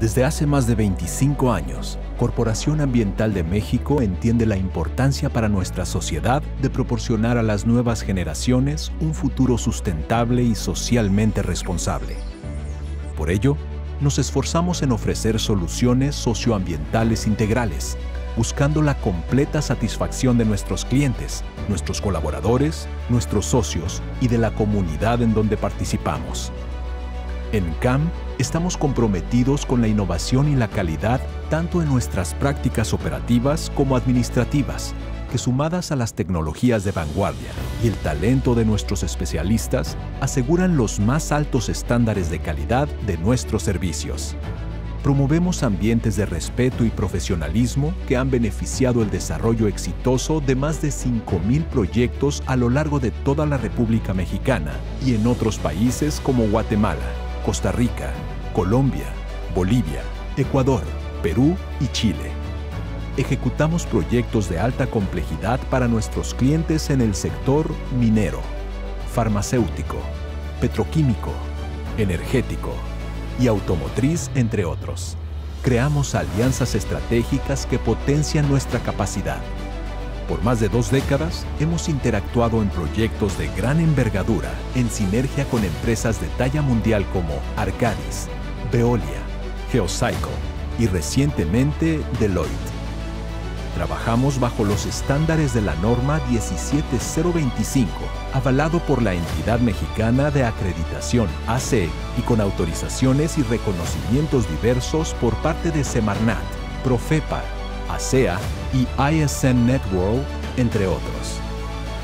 Desde hace más de 25 años, Corporación Ambiental de México entiende la importancia para nuestra sociedad de proporcionar a las nuevas generaciones un futuro sustentable y socialmente responsable. Por ello, nos esforzamos en ofrecer soluciones socioambientales integrales, buscando la completa satisfacción de nuestros clientes, nuestros colaboradores, nuestros socios y de la comunidad en donde participamos. En CAM, estamos comprometidos con la innovación y la calidad tanto en nuestras prácticas operativas como administrativas, que sumadas a las tecnologías de vanguardia y el talento de nuestros especialistas, aseguran los más altos estándares de calidad de nuestros servicios. Promovemos ambientes de respeto y profesionalismo que han beneficiado el desarrollo exitoso de más de 5,000 proyectos a lo largo de toda la República Mexicana y en otros países como Guatemala, Costa Rica, Colombia, Bolivia, Ecuador, Perú y Chile. Ejecutamos proyectos de alta complejidad para nuestros clientes en el sector minero, farmacéutico, petroquímico, energético y automotriz, entre otros. Creamos alianzas estratégicas que potencian nuestra capacidad. Por más de 2 décadas, hemos interactuado en proyectos de gran envergadura en sinergia con empresas de talla mundial como Arcadis, Veolia, Geocycle y recientemente Deloitte. Trabajamos bajo los estándares de la norma 17025, avalado por la entidad mexicana de acreditación ACE y con autorizaciones y reconocimientos diversos por parte de Semarnat, Profepa, ASEA y ISN Networld, entre otros.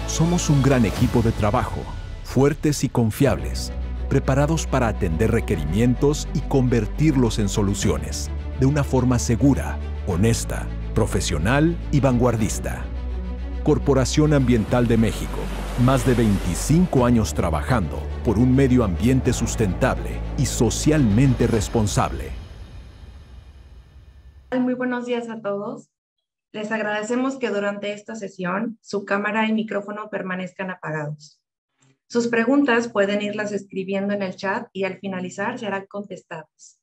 Somos un gran equipo de trabajo, fuertes y confiables, preparados para atender requerimientos y convertirlos en soluciones, de una forma segura, honesta, profesional y vanguardista. Corporación Ambiental de México, más de 25 años trabajando por un medio ambiente sustentable y socialmente responsable. Muy buenos días a todos. Les agradecemos que durante esta sesión su cámara y micrófono permanezcan apagados. Sus preguntas pueden irlas escribiendo en el chat y al finalizar serán contestadas.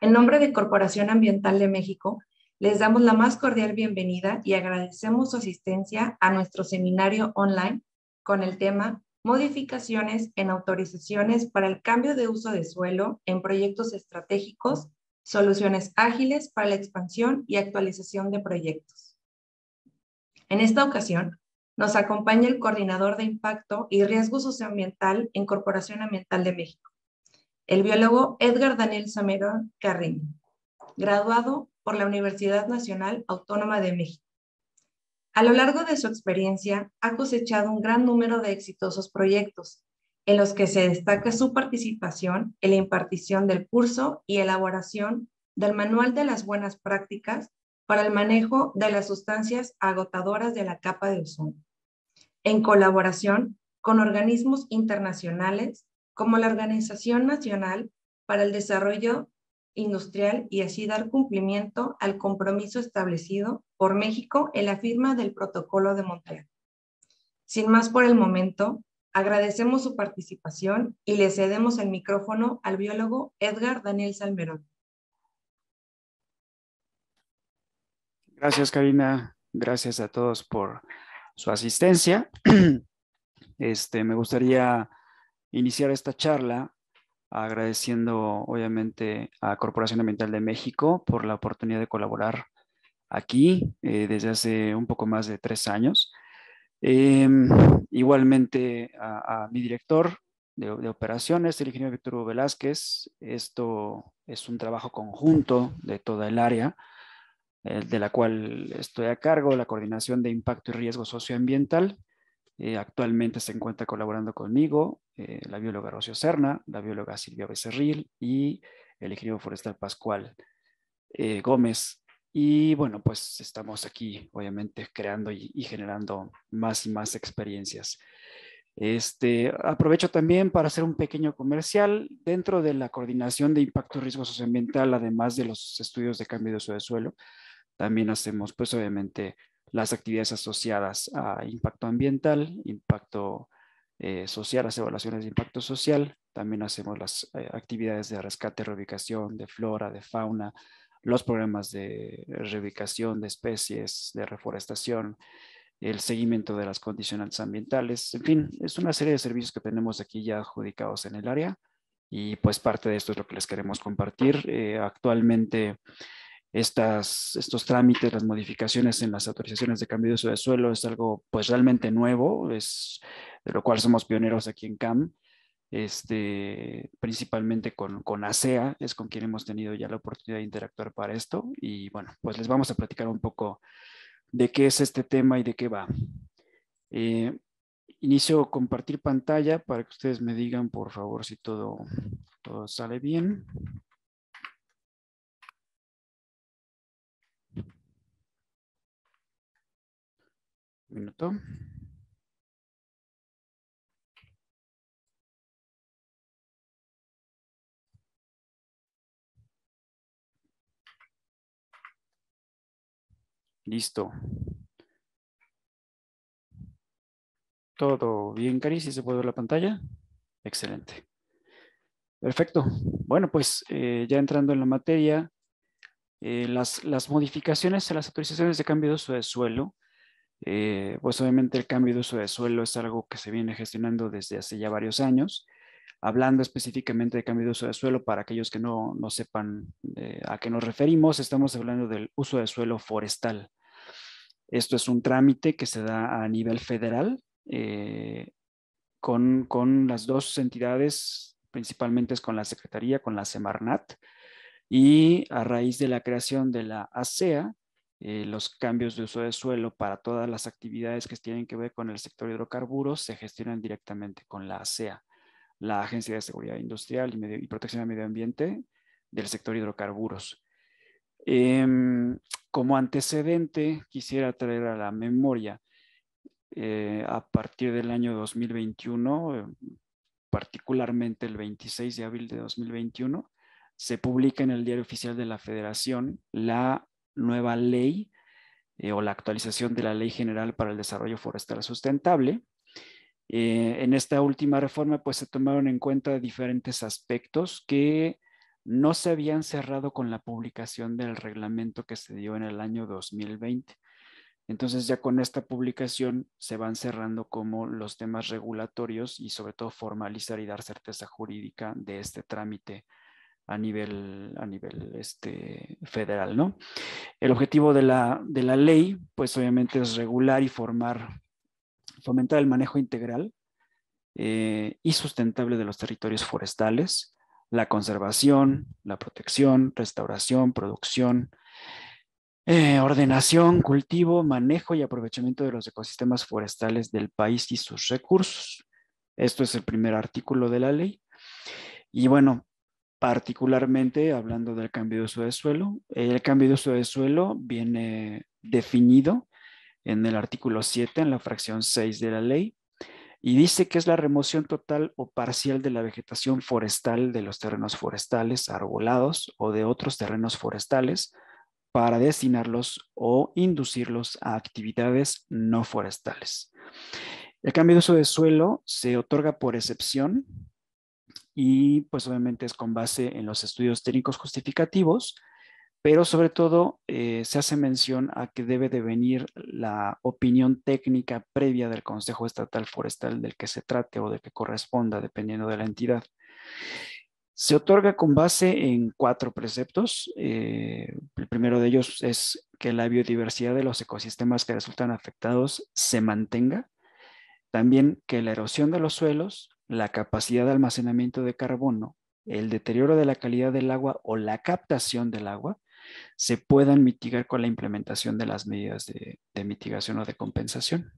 En nombre de Corporación Ambiental de México, les damos la más cordial bienvenida y agradecemos su asistencia a nuestro seminario online con el tema Modificaciones en autorizaciones para el cambio de uso de suelo en proyectos estratégicos, soluciones ágiles para la expansión y actualización de proyectos. En esta ocasión, nos acompaña el coordinador de impacto y riesgo socioambiental en Corporación Ambiental de México, el biólogo Edgar Daniel Salmerón Carreño, graduado por la Universidad Nacional Autónoma de México. A lo largo de su experiencia, ha cosechado un gran número de exitosos proyectos, en los que se destaca su participación en la impartición del curso y elaboración del Manual de las Buenas Prácticas para el manejo de las sustancias agotadoras de la capa de ozono, en colaboración con organismos internacionales como la Organización Nacional para el Desarrollo Industrial y así dar cumplimiento al compromiso establecido por México en la firma del Protocolo de Montreal. Sin más por el momento, agradecemos su participación y le cedemos el micrófono al biólogo Edgar Daniel Salmerón. Gracias, Karina. Gracias a todos por su asistencia. Me gustaría iniciar esta charla agradeciendo obviamente a Corporación Ambiental de México por la oportunidad de colaborar aquí desde hace un poco más de 3 años. Igualmente a mi director de operaciones, el ingeniero Víctor Hugo Velázquez. Esto es un trabajo conjunto de toda el área de la cual estoy a cargo, la coordinación de impacto y riesgo socioambiental. Actualmente se encuentra colaborando conmigo la bióloga Rocío Serna, la bióloga Silvia Becerril y el ingeniero forestal Pascual Gómez. Y bueno, pues estamos aquí obviamente creando y generando más y más experiencias. Aprovecho también para hacer un pequeño comercial dentro de la coordinación de impacto y riesgo socioambiental, además de los estudios de cambio de uso de suelo. También hacemos pues obviamente las actividades asociadas a impacto ambiental, impacto social, las evaluaciones de impacto social. También hacemos las actividades de rescate, reubicación de flora, de fauna, los programas de reubicación de especies, de reforestación, el seguimiento de las condicionantes ambientales. En fin, es una serie de servicios que tenemos aquí ya adjudicados en el área y pues parte de esto es lo que les queremos compartir. Actualmente estos trámites, las modificaciones en las autorizaciones de cambio de uso de suelo es algo pues realmente nuevo, es de lo cual somos pioneros aquí en CAM, principalmente con ASEA, es con quien hemos tenido ya la oportunidad de interactuar para esto y bueno, pues les vamos a platicar un poco de qué es este tema y de qué va. Inicio compartir pantalla para que ustedes me digan por favor si todo sale bien. Un minuto. Listo. ¿Todo bien, Cari? ¿Sí se puede ver la pantalla? Excelente. Perfecto. Bueno, pues ya entrando en la materia, las modificaciones a las autorizaciones de cambio de uso de suelo, pues obviamente el cambio de uso de suelo es algo que se viene gestionando desde hace ya varios años. Hablando específicamente de cambio de uso de suelo, para aquellos que no sepan a qué nos referimos, estamos hablando del uso de suelo forestal. Esto es un trámite que se da a nivel federal con las dos entidades, principalmente es con la Secretaría, con la Semarnat, y a raíz de la creación de la ASEA, los cambios de uso de suelo para todas las actividades que tienen que ver con el sector hidrocarburos se gestionan directamente con la ASEA, la Agencia de Seguridad Industrial y Protección al Medio Ambiente del sector hidrocarburos. Como antecedente, quisiera traer a la memoria, a partir del año 2021, particularmente el 26 de abril de 2021, se publica en el Diario Oficial de la Federación la nueva ley o la actualización de la Ley General para el Desarrollo Forestal Sustentable. En esta última reforma, pues se tomaron en cuenta diferentes aspectos que no se habían cerrado con la publicación del reglamento que se dio en el año 2020. Entonces ya con esta publicación se van cerrando como los temas regulatorios y sobre todo formalizar y dar certeza jurídica de este trámite a nivel federal, ¿no? El objetivo de la ley, pues obviamente es regular y fomentar el manejo integral y sustentable de los territorios forestales, la conservación, la protección, restauración, producción, ordenación, cultivo, manejo y aprovechamiento de los ecosistemas forestales del país y sus recursos. Esto es el primer artículo de la ley. Y bueno, particularmente hablando del cambio de uso de suelo, el cambio de uso de suelo viene definido en el artículo 7, en la fracción 6 de la ley, y dice que es la remoción total o parcial de la vegetación forestal de los terrenos forestales, arbolados o de otros terrenos forestales para destinarlos o inducirlos a actividades no forestales. El cambio de uso de suelo se otorga por excepción y pues obviamente es con base en los estudios técnicos justificativos, pero sobre todo se hace mención a que debe de venir la opinión técnica previa del Consejo Estatal Forestal del que se trate o del que corresponda, dependiendo de la entidad. Se otorga con base en 4 preceptos. El primero de ellos es que la biodiversidad de los ecosistemas que resultan afectados se mantenga. También que la erosión de los suelos, la capacidad de almacenamiento de carbono, el deterioro de la calidad del agua o la captación del agua se puedan mitigar con la implementación de las medidas de mitigación o de compensación.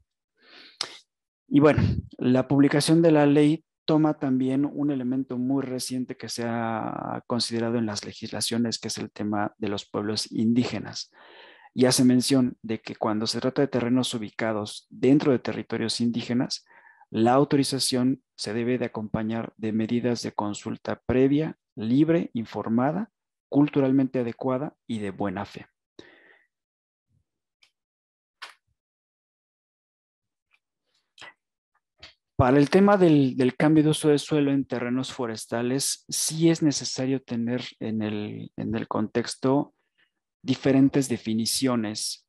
Y bueno, la publicación de la ley toma también un elemento muy reciente que se ha considerado en las legislaciones, que es el tema de los pueblos indígenas. Y hace mención de que cuando se trata de terrenos ubicados dentro de territorios indígenas, la autorización se debe de acompañar de medidas de consulta previa, libre, informada, culturalmente adecuada y de buena fe. Para el tema del cambio de uso de suelo en terrenos forestales, sí es necesario tener en el contexto diferentes definiciones,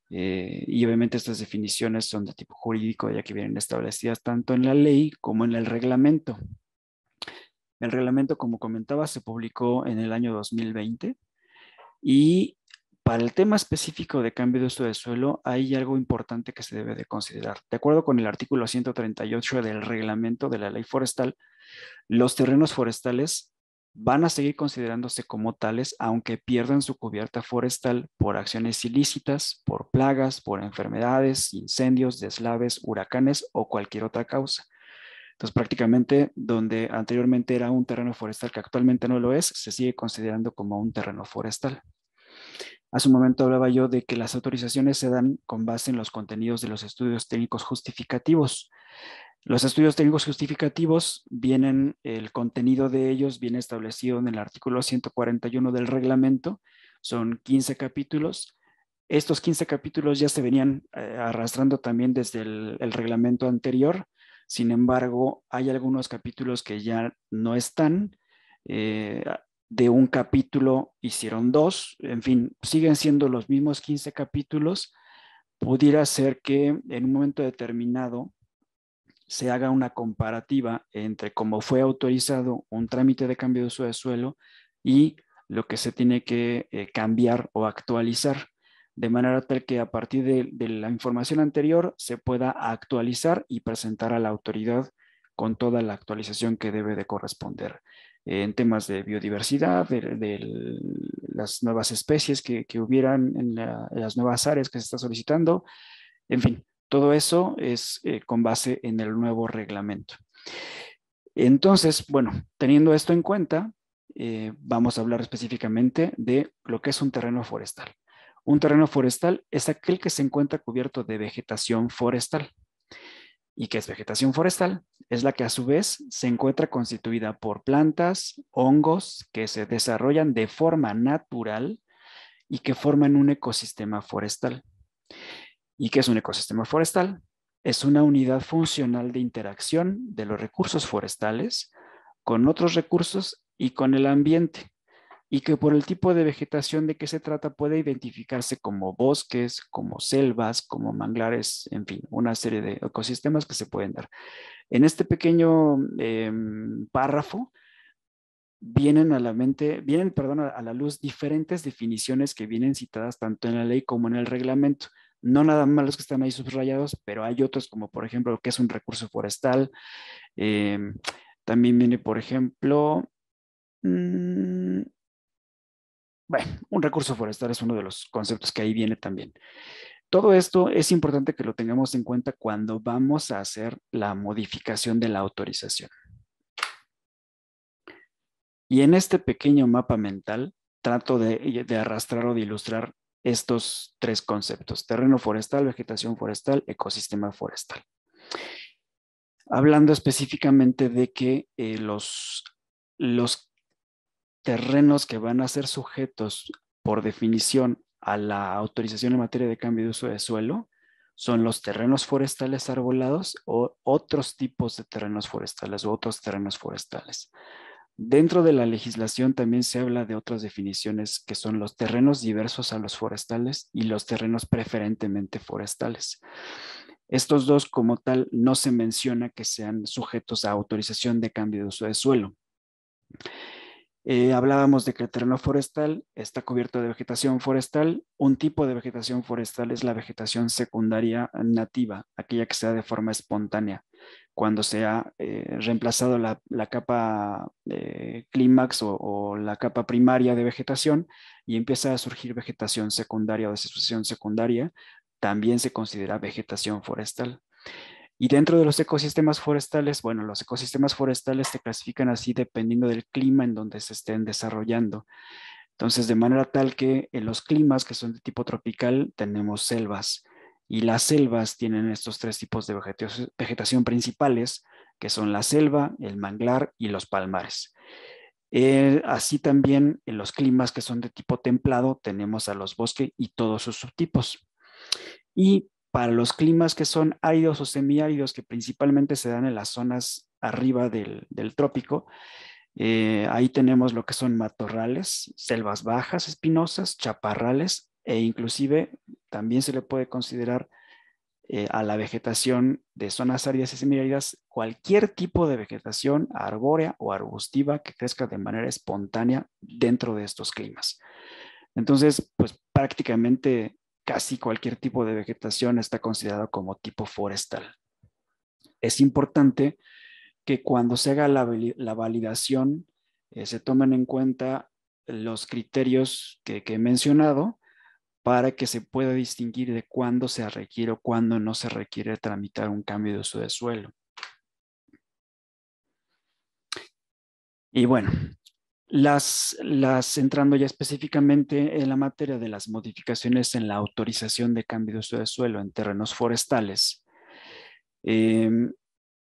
y obviamente estas definiciones son de tipo jurídico, ya que vienen establecidas tanto en la ley como en el reglamento. El reglamento, como comentaba, se publicó en el año 2020 y para el tema específico de cambio de uso de suelo hay algo importante que se debe de considerar. De acuerdo con el artículo 138 del reglamento de la ley forestal, los terrenos forestales van a seguir considerándose como tales aunque pierdan su cubierta forestal por acciones ilícitas, por plagas, por enfermedades, incendios, deslaves, huracanes o cualquier otra causa. Entonces, prácticamente donde anteriormente era un terreno forestal que actualmente no lo es, se sigue considerando como un terreno forestal. Hace un momento hablaba yo de que las autorizaciones se dan con base en los contenidos de los estudios técnicos justificativos. Los estudios técnicos justificativos el contenido de ellos viene establecido en el artículo 141 del reglamento, son 15 capítulos. Estos 15 capítulos ya se venían arrastrando también desde el reglamento anterior. Sin embargo, hay algunos capítulos que ya no están. De un capítulo hicieron 2. En fin, siguen siendo los mismos 15 capítulos. Pudiera ser que en un momento determinado se haga una comparativa entre cómo fue autorizado un trámite de cambio de uso de suelo y lo que se tiene que cambiar o actualizar, de manera tal que a partir de la información anterior se pueda actualizar y presentar a la autoridad con toda la actualización que debe de corresponder en temas de biodiversidad, de las nuevas especies que hubieran en las nuevas áreas que se está solicitando, en fin. Todo eso es con base en el nuevo reglamento. Entonces, bueno, teniendo esto en cuenta, vamos a hablar específicamente de lo que es un terreno forestal. Un terreno forestal es aquel que se encuentra cubierto de vegetación forestal. ¿Y qué es vegetación forestal? Es la que a su vez se encuentra constituida por plantas, hongos que se desarrollan de forma natural y que forman un ecosistema forestal. ¿Y qué es un ecosistema forestal? Es una unidad funcional de interacción de los recursos forestales con otros recursos y con el ambiente, y que por el tipo de vegetación de que se trata puede identificarse como bosques, como selvas, como manglares, en fin, una serie de ecosistemas que se pueden dar. En este pequeño párrafo vienen a la luz diferentes definiciones que vienen citadas tanto en la ley como en el reglamento. No nada más los que están ahí subrayados, pero hay otros como por ejemplo lo que es un recurso forestal. También viene, por ejemplo, un recurso forestal es uno de los conceptos que ahí viene también. Todo esto es importante que lo tengamos en cuenta cuando vamos a hacer la modificación de la autorización. Y en este pequeño mapa mental trato de arrastrar o de ilustrar estos 3 conceptos: terreno forestal, vegetación forestal, ecosistema forestal. Hablando específicamente de que los terrenos que van a ser sujetos por definición a la autorización en materia de cambio de uso de suelo son los terrenos forestales arbolados o otros tipos de terrenos forestales o otros terrenos forestales. Dentro de la legislación también se habla de otras definiciones que son los terrenos diversos a los forestales y los terrenos preferentemente forestales. Estos dos como tal no se menciona que sean sujetos a autorización de cambio de uso de suelo. Hablábamos de que el terreno forestal está cubierto de vegetación forestal. Un tipo de vegetación forestal es la vegetación secundaria nativa, aquella que se da de forma espontánea, cuando se ha reemplazado la capa clímax o la capa primaria de vegetación y empieza a surgir vegetación secundaria o desespeciación secundaria, también se considera vegetación forestal. Y dentro de los ecosistemas forestales, bueno, los ecosistemas forestales se clasifican así dependiendo del clima en donde se estén desarrollando. Entonces, de manera tal que en los climas que son de tipo tropical tenemos selvas, y las selvas tienen estos 3 tipos de vegetación principales, que son la selva, el manglar y los palmares. Así también en los climas que son de tipo templado tenemos a los bosques y todos sus subtipos. Y para los climas que son áridos o semiáridos, que principalmente se dan en las zonas arriba del trópico, ahí tenemos lo que son matorrales, selvas bajas espinosas, chaparrales, e inclusive también se le puede considerar a la vegetación de zonas áridas y semiáridas cualquier tipo de vegetación arbórea o arbustiva que crezca de manera espontánea dentro de estos climas. Entonces, pues prácticamente casi cualquier tipo de vegetación está considerado como tipo forestal. Es importante que cuando se haga la validación se tomen en cuenta los criterios que he mencionado para que se pueda distinguir de cuándo se requiere o cuándo no se requiere tramitar un cambio de uso de suelo. Y bueno, entrando ya específicamente en la materia de las modificaciones en la autorización de cambio de uso de suelo en terrenos forestales,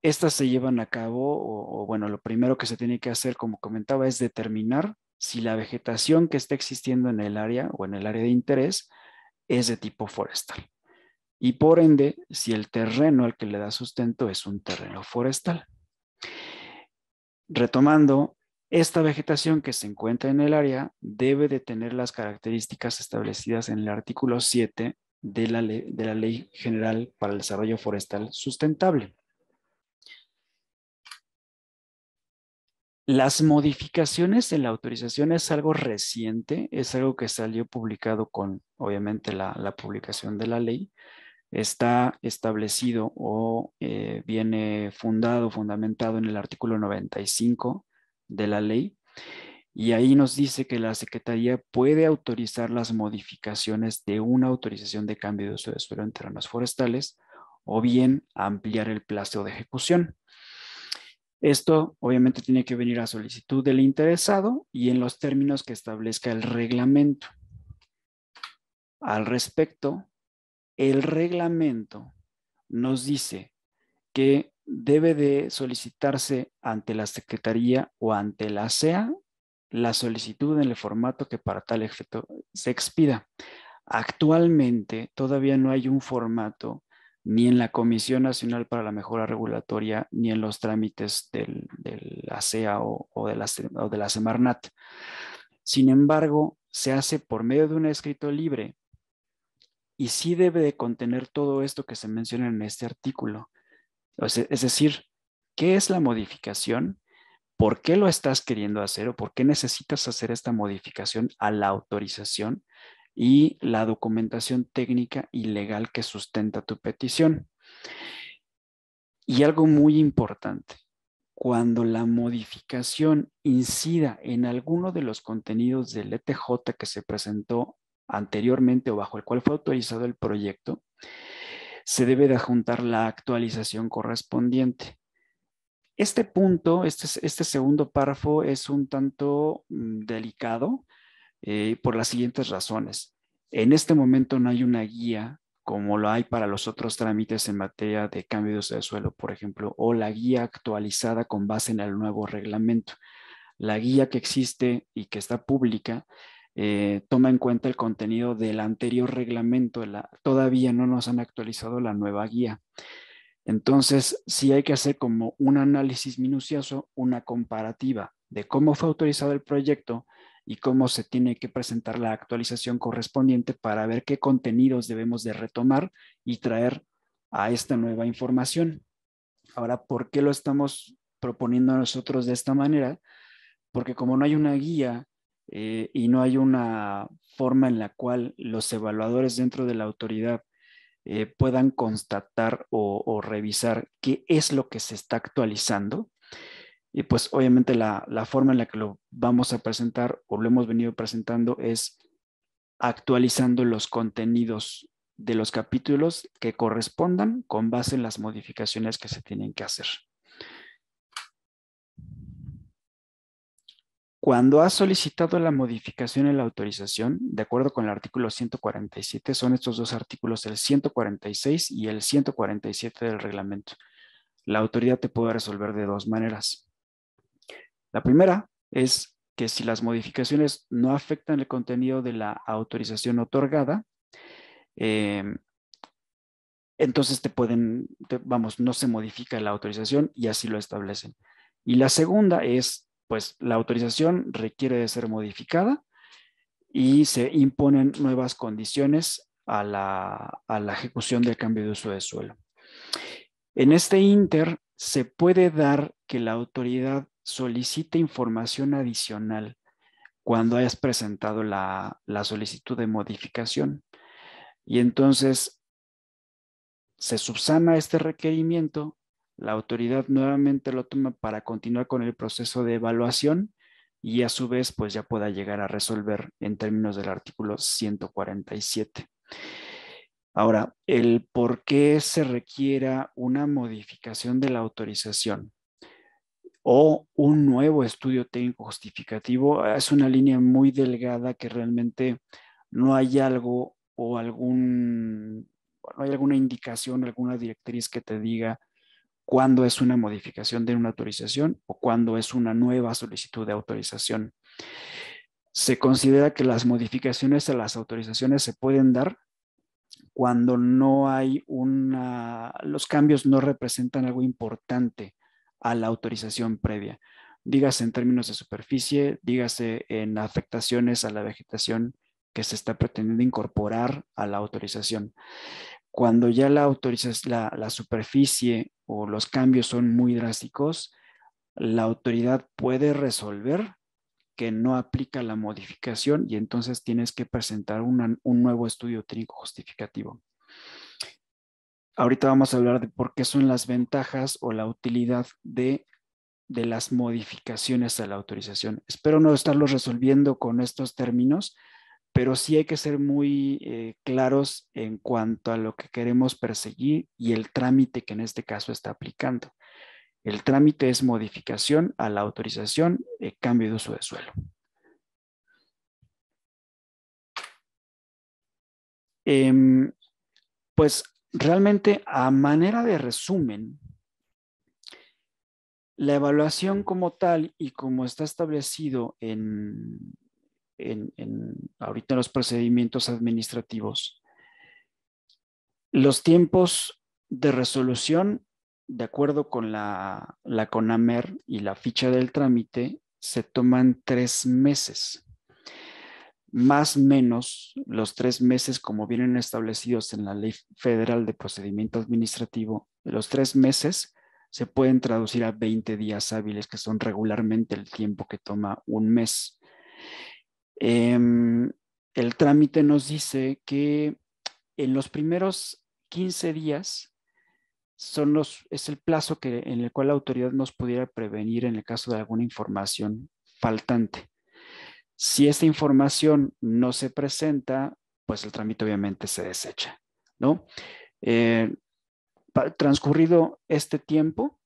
estas se llevan a cabo, o bueno, lo primero que se tiene que hacer, como comentaba, es determinar si la vegetación que está existiendo en el área o en el área de interés es de tipo forestal. Y por ende, si el terreno al que le da sustento es un terreno forestal. Retomando, esta vegetación que se encuentra en el área debe de tener las características establecidas en el artículo 7 de la Ley General para el Desarrollo Forestal Sustentable. Las modificaciones en la autorización es algo reciente, es algo que salió publicado con, obviamente, la publicación de la ley. Está establecido o viene fundamentado en el artículo 95 de la ley, y ahí nos dice que la Secretaría puede autorizar las modificaciones de una autorización de cambio de uso de suelo en terrenos forestales o bien ampliar el plazo de ejecución. Esto obviamente tiene que venir a solicitud del interesado y en los términos que establezca el reglamento. Al respecto, el reglamento nos dice que debe de solicitarse ante la Secretaría o ante la SEA la solicitud en el formato que para tal efecto se expida. Actualmente todavía no hay un formato ni en la Comisión Nacional para la Mejora Regulatoria, ni en los trámites de la SEA o de la Semarnat. Sin embargo, se hace por medio de un escrito libre y sí debe de contener todo esto que se menciona en este artículo. Es decir, ¿qué es la modificación? ¿Por qué lo estás queriendo hacer o por qué necesitas hacer esta modificación a la autorización? Y la documentación técnica y legal que sustenta tu petición. Y algo muy importante, cuando la modificación incida en alguno de los contenidos del ETJ que se presentó anteriormente o bajo el cual fue autorizado el proyecto, se debe de adjuntar la actualización correspondiente. Este punto, este segundo párrafo es un tanto delicado, por las siguientes razones. En este momento no hay una guía como lo hay para los otros trámites en materia de cambio de uso de suelo, por ejemplo, o la guía actualizada con base en el nuevo reglamento. La guía que existe y que está pública toma en cuenta el contenido del anterior reglamento. Todavía no nos han actualizado la nueva guía. Entonces, sí hay que hacer como un análisis minucioso, una comparativa de cómo fue autorizado el proyecto y cómo se tiene que presentar la actualización correspondiente para ver qué contenidos debemos de retomar y traer a esta nueva información. Ahora, ¿por qué lo estamos proponiendo nosotros de esta manera? Porque como no hay una guía y no hay una forma en la cual los evaluadores dentro de la autoridad puedan constatar o revisar qué es lo que se está actualizando, y pues obviamente la forma en la que lo vamos a presentar o lo hemos venido presentando es actualizando los contenidos de los capítulos que correspondan con base en las modificaciones que se tienen que hacer. Cuando has solicitado la modificación en la autorización, de acuerdo con el artículo 147, son estos dos artículos, el 146 y el 147 del reglamento. La autoridad te puede resolver de dos maneras. La primera es que si las modificaciones no afectan el contenido de la autorización otorgada, entonces no se modifica la autorización y así lo establecen. Y la segunda es, pues la autorización requiere de ser modificada y se imponen nuevas condiciones a la ejecución del cambio de uso de suelo. En este inter se puede dar que la autoridad solicite información adicional cuando hayas presentado la solicitud de modificación. Y entonces se subsana este requerimiento, la autoridad nuevamente lo toma para continuar con el proceso de evaluación y a su vez pues ya pueda llegar a resolver en términos del artículo 147. Ahora, el por qué se requiera una modificación de la autorización o un nuevo estudio técnico justificativo es una línea muy delgada que realmente no hay algo o no hay alguna indicación, alguna directriz que te diga cuándo es una modificación de una autorización o cuándo es una nueva solicitud de autorización. Se considera que las modificaciones a las autorizaciones se pueden dar cuando no hay los cambios no representan algo importante a la autorización previa. Dígase en términos de superficie, dígase en afectaciones a la vegetación que se está pretendiendo incorporar a la autorización. Cuando ya la superficie o los cambios son muy drásticos, la autoridad puede resolver que no aplica la modificación y entonces tienes que presentar un nuevo estudio técnico justificativo. Ahorita vamos a hablar de por qué son las ventajas o la utilidad de las modificaciones a la autorización. Espero no estarlos resolviendo con estos términos, pero sí hay que ser muy claros en cuanto a lo que queremos perseguir y el trámite que en este caso está aplicando. El trámite es modificación a la autorización, cambio de uso de suelo. Pues realmente a manera de resumen, la evaluación como tal y como está establecido ahorita en los procedimientos administrativos, los tiempos de resolución, de acuerdo con la CONAMER y la ficha del trámite, se toman 3 meses. Más o menos los 3 meses, como vienen establecidos en la Ley Federal de Procedimiento Administrativo, los 3 meses se pueden traducir a 20 días hábiles, que son regularmente el tiempo que toma un mes. El trámite nos dice que en los primeros 15 días es el plazo en el cual la autoridad nos pudiera prevenir en el caso de alguna información faltante. Si esta información no se presenta, pues el trámite obviamente se desecha, ¿no? Transcurrido este tiempo,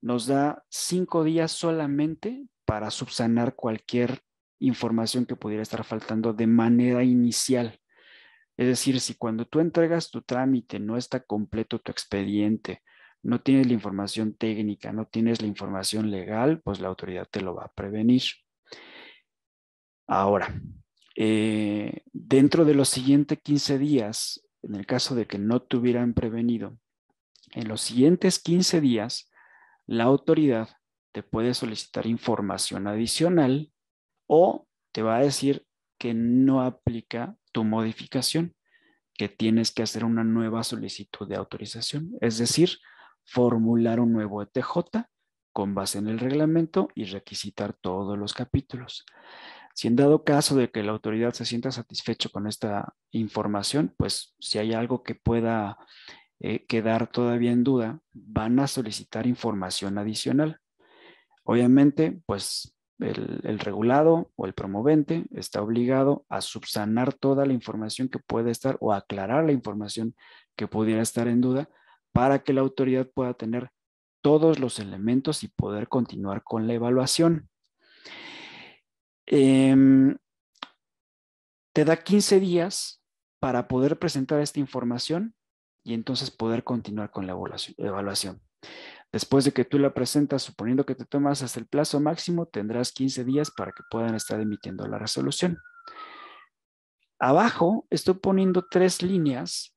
nos da 5 días solamente para subsanar cualquier información que pudiera estar faltando de manera inicial. Es decir, si cuando tú entregas tu trámite no está completo tu expediente, no tienes la información técnica, no tienes la información legal, pues la autoridad te lo va a prevenir. Ahora, dentro de los siguientes 15 días, en el caso de que no te hubieran prevenido, en los siguientes 15 días, la autoridad te puede solicitar información adicional o te va a decir que no aplica tu modificación, que tienes que hacer una nueva solicitud de autorización, es decir, formular un nuevo ETJ con base en el reglamento y requisitar todos los capítulos. Si en dado caso de que la autoridad se sienta satisfecho con esta información, pues si hay algo que pueda quedar todavía en duda, van a solicitar información adicional. Obviamente, pues el regulado o el promovente está obligado a subsanar toda la información que puede estar o aclarar la información que pudiera estar en duda para que la autoridad pueda tener todos los elementos y poder continuar con la evaluación. Te da 15 días para poder presentar esta información y entonces poder continuar con la evaluación. Después de que tú la presentas, suponiendo que te tomas hasta el plazo máximo, tendrás 15 días para que puedan estar emitiendo la resolución. Abajo estoy poniendo 3 líneas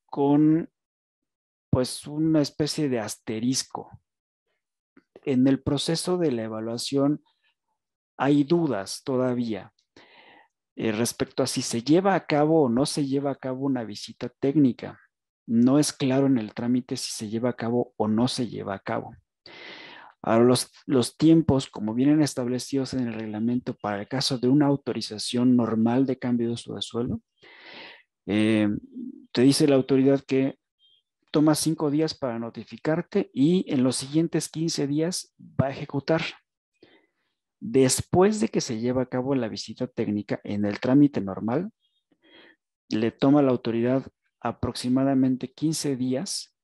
con pues una especie de asterisco. En el proceso de la evaluación hay dudas todavía respecto a si se lleva a cabo o no se lleva a cabo una visita técnica. No es claro en el trámite si se lleva a cabo o no se lleva a cabo. Ahora, los tiempos, como vienen establecidos en el reglamento para el caso de una autorización normal de cambio de uso de suelo, te dice la autoridad que toma 5 días para notificarte y en los siguientes 15 días va a ejecutar. Después de que se lleva a cabo la visita técnica en el trámite normal, le toma a la autoridad aproximadamente 15 días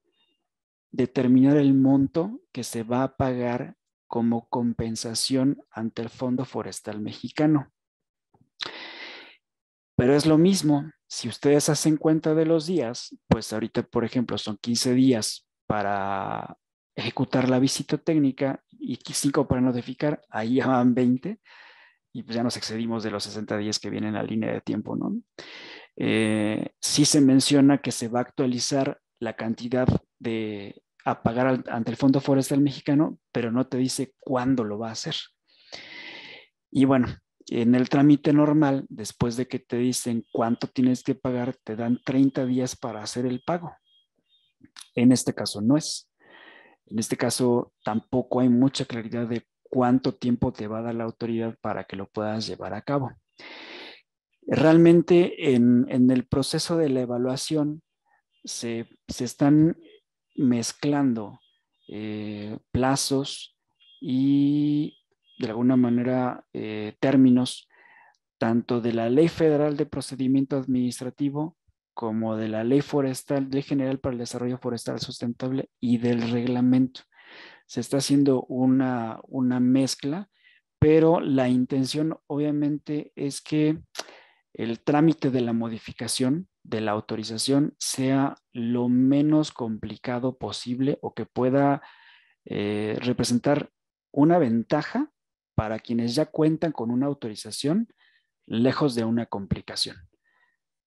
determinar el monto que se va a pagar como compensación ante el Fondo Forestal Mexicano. Pero es lo mismo, si ustedes hacen cuenta de los días, pues ahorita, por ejemplo, son 15 días para ejecutar la visita técnica y 5 para notificar, ahí ya van 20 y pues ya nos excedimos de los 60 días que vienen en la línea de tiempo, ¿no? Sí se menciona que se va a actualizar la cantidad a pagar ante el Fondo Forestal Mexicano, pero no te dice cuándo lo va a hacer. Y bueno, en el trámite normal, después de que te dicen cuánto tienes que pagar, te dan 30 días para hacer el pago. En este caso no es. En este caso tampoco hay mucha claridad de cuánto tiempo te va a dar la autoridad para que lo puedas llevar a cabo. Realmente en el proceso de la evaluación se están mezclando plazos y de alguna manera términos tanto de la Ley Federal de Procedimiento Administrativo como de la Ley Forestal, Ley General para el Desarrollo Forestal Sustentable y del reglamento. Se está haciendo una mezcla, pero la intención obviamente es que el trámite de la modificación de la autorización sea lo menos complicado posible o que pueda representar una ventaja para quienes ya cuentan con una autorización, lejos de una complicación.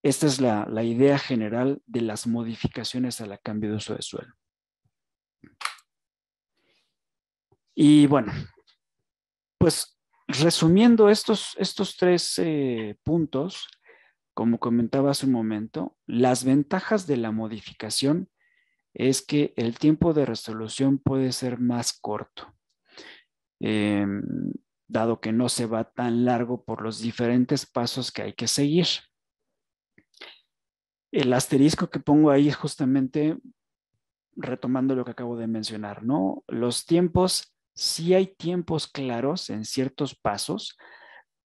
Esta es la idea general de las modificaciones a la cambio de uso de suelo. Y bueno, pues resumiendo estos 3 puntos, como comentaba hace un momento, las ventajas de la modificación es que el tiempo de resolución puede ser más corto, dado que no se va tan largo por los diferentes pasos que hay que seguir. El asterisco que pongo ahí es justamente retomando lo que acabo de mencionar, ¿no? Los tiempos, sí hay tiempos claros en ciertos pasos,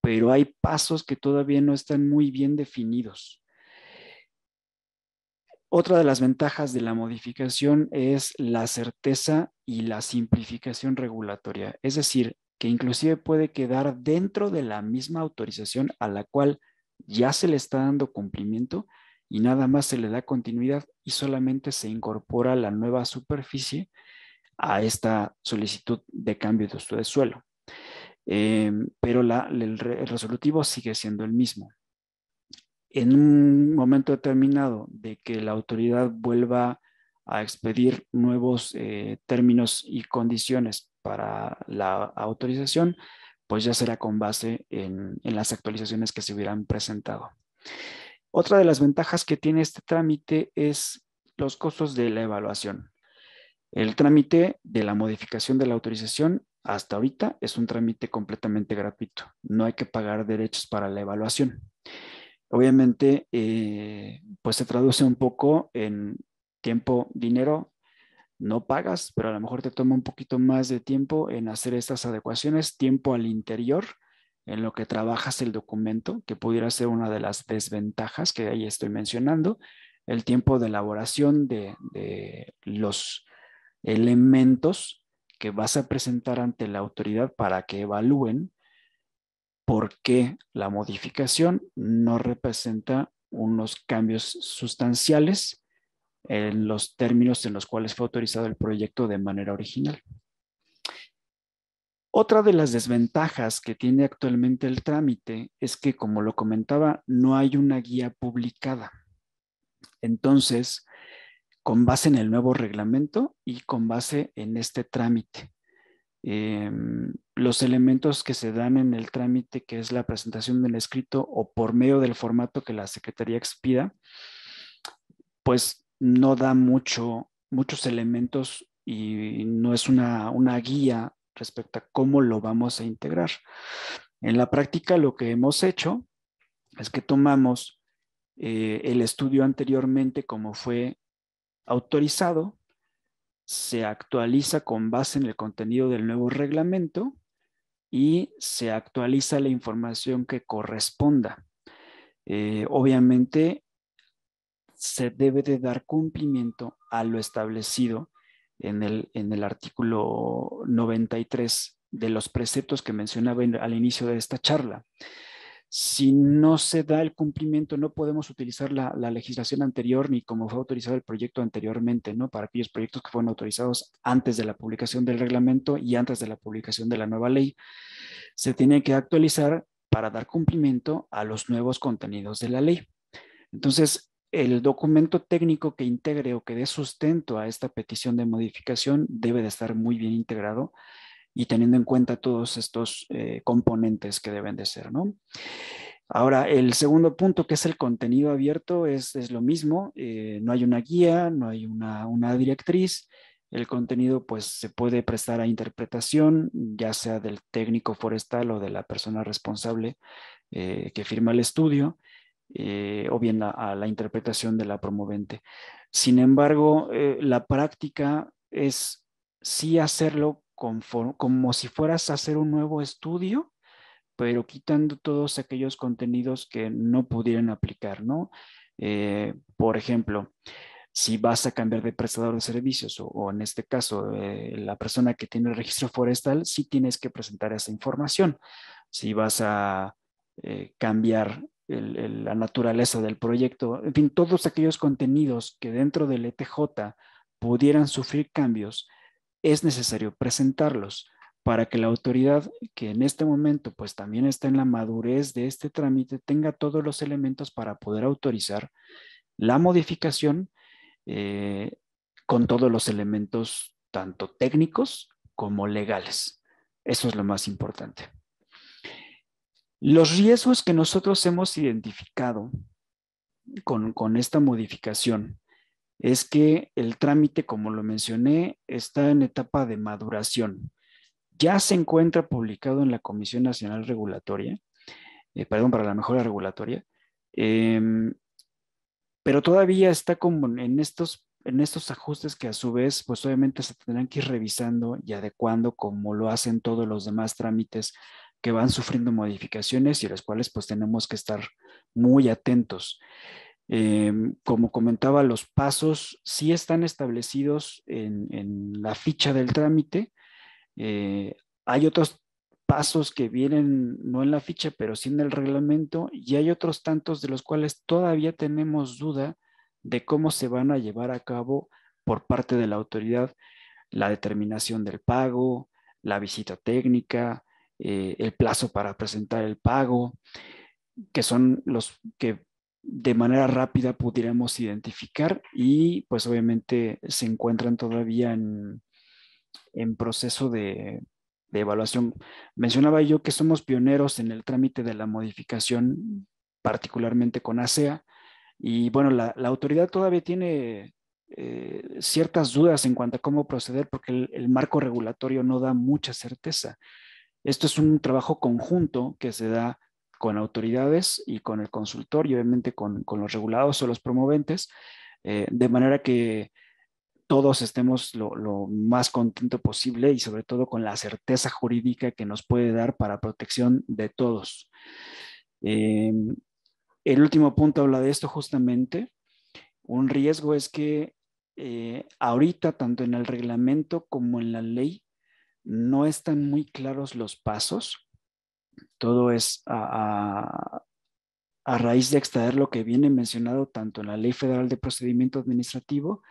pero hay pasos que todavía no están muy bien definidos. Otra de las ventajas de la modificación es la certeza y la simplificación regulatoria, es decir, que inclusive puede quedar dentro de la misma autorización a la cual ya se le está dando cumplimiento y nada más se le da continuidad y solamente se incorpora la nueva superficie a esta solicitud de cambio de uso de suelo. Pero el resolutivo sigue siendo el mismo. En un momento determinado de que la autoridad vuelva a expedir nuevos términos y condiciones para la autorización, pues ya será con base en las actualizaciones que se hubieran presentado. Otra de las ventajas que tiene este trámite es los costos de la evaluación. El trámite de la modificación de la autorización hasta ahorita es un trámite completamente gratuito. No hay que pagar derechos para la evaluación. Obviamente, pues se traduce un poco en tiempo, dinero, no pagas, pero a lo mejor te toma un poquito más de tiempo en hacer estas adecuaciones, tiempo al interior, en lo que trabajas el documento, que pudiera ser una de las desventajas que ahí estoy mencionando, el tiempo de elaboración de los elementos que vas a presentar ante la autoridad para que evalúen por qué la modificación no representa unos cambios sustanciales en los términos en los cuales fue autorizado el proyecto de manera original. Otra de las desventajas que tiene actualmente el trámite es que, como lo comentaba, no hay una guía publicada. Entonces, con base en el nuevo reglamento y con base en este trámite. Los elementos que se dan en el trámite, que es la presentación del escrito o por medio del formato que la Secretaría expida, pues no da muchos elementos y no es una guía respecto a cómo lo vamos a integrar. En la práctica, lo que hemos hecho es que tomamos el estudio anteriormente como fue autorizado, se actualiza con base en el contenido del nuevo reglamento y se actualiza la información que corresponda. Obviamente, se debe de dar cumplimiento a lo establecido en el artículo 93 de los preceptos que mencionaba al inicio de esta charla. Si no se da el cumplimiento, no podemos utilizar la legislación anterior ni como fue autorizado el proyecto anteriormente, ¿no? Para aquellos proyectos que fueron autorizados antes de la publicación del reglamento y antes de la publicación de la nueva ley, se tiene que actualizar para dar cumplimiento a los nuevos contenidos de la ley. Entonces, el documento técnico que integre o que dé sustento a esta petición de modificación debe de estar muy bien integrado y teniendo en cuenta todos estos componentes que deben de ser, ¿no? Ahora, el segundo punto, que es el contenido abierto, es lo mismo. No hay una guía, no hay una directriz. El contenido, pues, se puede prestar a interpretación, ya sea del técnico forestal o de la persona responsable que firma el estudio, o bien a la interpretación de la promovente. Sin embargo, la práctica es sí hacerlo como si fueras a hacer un nuevo estudio, pero quitando todos aquellos contenidos que no pudieran aplicar, ¿no? Por ejemplo, si vas a cambiar de prestador de servicios o en este caso la persona que tiene el registro forestal, sí tienes que presentar esa información. Si vas a cambiar la naturaleza del proyecto, en fin, todos aquellos contenidos que dentro del ETJ pudieran sufrir cambios, es necesario presentarlos para que la autoridad, que en este momento pues también está en la madurez de este trámite, tenga todos los elementos para poder autorizar la modificación con todos los elementos tanto técnicos como legales. Eso es lo más importante. Los riesgos que nosotros hemos identificado con esta modificación es que el trámite, como lo mencioné, está en etapa de maduración. Ya se encuentra publicado en la Comisión Nacional Regulatoria, para la Mejora Regulatoria, pero todavía está como en estos ajustes que a su vez, pues obviamente se tendrán que ir revisando y adecuando como lo hacen todos los demás trámites que van sufriendo modificaciones y a los cuales pues tenemos que estar muy atentos. Como comentaba, los pasos sí están establecidos en la ficha del trámite. Hay otros pasos que vienen no en la ficha, pero sí en el reglamento, y hay otros tantos de los cuales todavía tenemos duda de cómo se van a llevar a cabo por parte de la autoridad, la determinación del pago, la visita técnica, el plazo para presentar el pago, que son los que de manera rápida pudiéramos identificar y pues obviamente se encuentran todavía en proceso de evaluación. Mencionaba yo que somos pioneros en el trámite de la modificación, particularmente con ASEA, y bueno, la autoridad todavía tiene ciertas dudas en cuanto a cómo proceder porque el marco regulatorio no da mucha certeza. Esto es un trabajo conjunto que se da con autoridades y con el consultor y obviamente con los regulados o los promoventes, de manera que todos estemos lo más contento posible y sobre todo con la certeza jurídica que nos puede dar para protección de todos. El último punto habla de esto justamente. Un riesgo es que ahorita, tanto en el reglamento como en la ley, no están muy claros los pasos. Todo es a raíz de extraer lo que viene mencionado tanto en la Ley Federal de Procedimiento Administrativo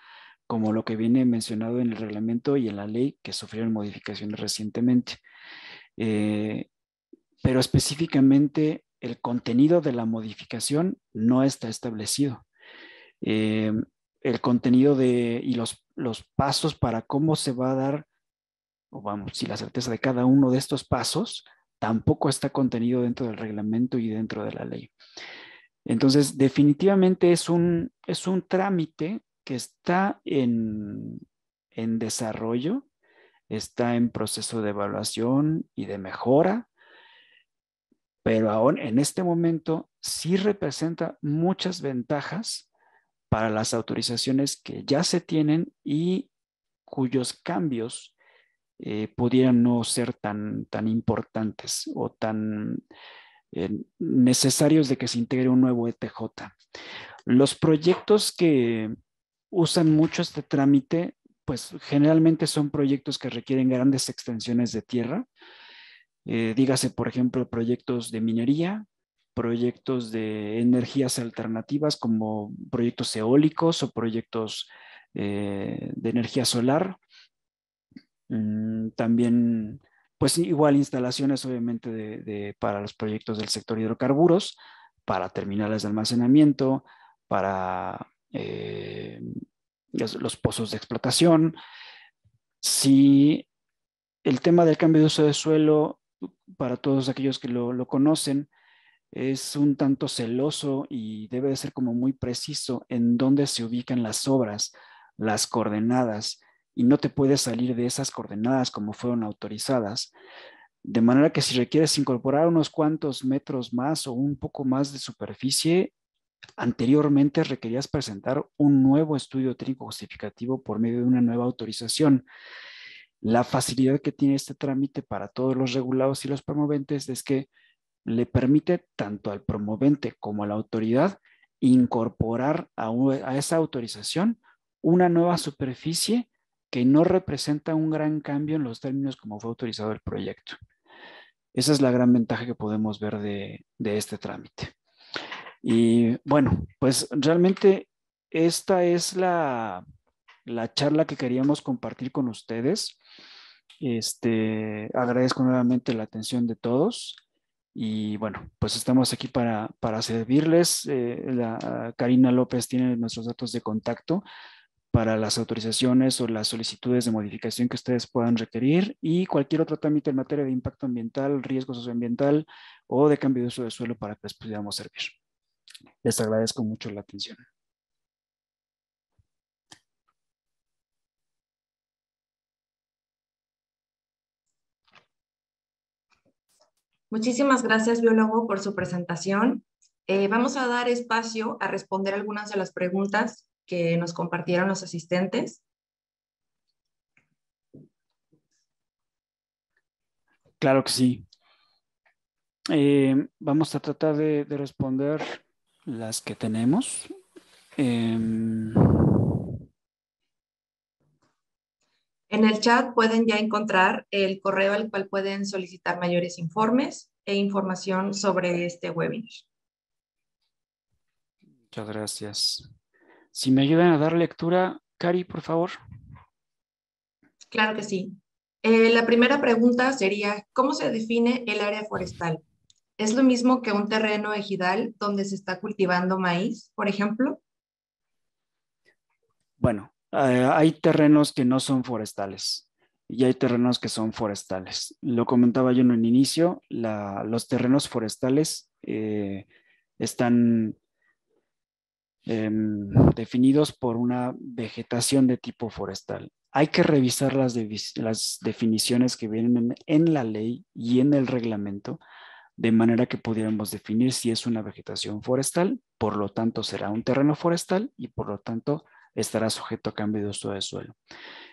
como lo que viene mencionado en el reglamento y en la ley que sufrieron modificaciones recientemente. Pero específicamente el contenido de la modificación no está establecido. el contenido y los pasos para cómo se va a dar, o vamos, si la certeza de cada uno de estos pasos tampoco está contenido dentro del reglamento y dentro de la ley. Entonces, definitivamente es un trámite que está en desarrollo, está en proceso de evaluación y de mejora, pero aún en este momento sí representa muchas ventajas para las autorizaciones que ya se tienen y cuyos cambios pudieran no ser tan importantes o tan necesarios de que se integre un nuevo ETJ. Los proyectos que usan mucho este trámite, pues generalmente son proyectos que requieren grandes extensiones de tierra. Dígase, por ejemplo, proyectos de minería, proyectos de energías alternativas como proyectos eólicos o proyectos de energía solar. También, pues igual instalaciones obviamente para los proyectos del sector hidrocarburos, para terminales de almacenamiento, para los pozos de explotación. Si el tema del cambio de uso de suelo, para todos aquellos que lo conocen, es un tanto celoso y debe de ser como muy preciso en dónde se ubican las obras, las coordenadas, y no te puedes salir de esas coordenadas como fueron autorizadas. De manera que si requieres incorporar unos cuantos metros más o un poco más de superficie, anteriormente requerías presentar un nuevo estudio técnico justificativo por medio de una nueva autorización. La facilidad que tiene este trámite para todos los regulados y los promoventes es que le permite tanto al promovente como a la autoridad incorporar a esa autorización una nueva superficie que no representa un gran cambio en los términos como fue autorizado el proyecto. Esa es la gran ventaja que podemos ver de este trámite. Y bueno, pues realmente esta es la charla que queríamos compartir con ustedes. Agradezco nuevamente la atención de todos y bueno, pues estamos aquí para servirles. Karina López tiene nuestros datos de contacto para las autorizaciones o las solicitudes de modificación que ustedes puedan requerir y cualquier otro trámite en materia de impacto ambiental, riesgo socioambiental o de cambio de uso de suelo para que les pudiéramos servir. Les agradezco mucho la atención. Muchísimas gracias, biólogo, por su presentación. Vamos a dar espacio a responder algunas de las preguntas que nos compartieron los asistentes. Claro que sí. Vamos a tratar de responder las que tenemos. En el chat pueden ya encontrar el correo al cual pueden solicitar mayores informes e información sobre este webinar. Muchas gracias. Si me ayudan a dar lectura, Cari, por favor. Claro que sí. La primera pregunta sería, ¿cómo se define el área forestal? ¿Es lo mismo que un terreno ejidal donde se está cultivando maíz, por ejemplo? Bueno, hay terrenos que no son forestales y hay terrenos que son forestales. Lo comentaba yo en un inicio, los terrenos forestales están definidos por una vegetación de tipo forestal. Hay que revisar las definiciones que vienen en la ley y en el reglamento, de manera que pudiéramos definir si es una vegetación forestal, por lo tanto será un terreno forestal y por lo tanto estará sujeto a cambio de uso de suelo.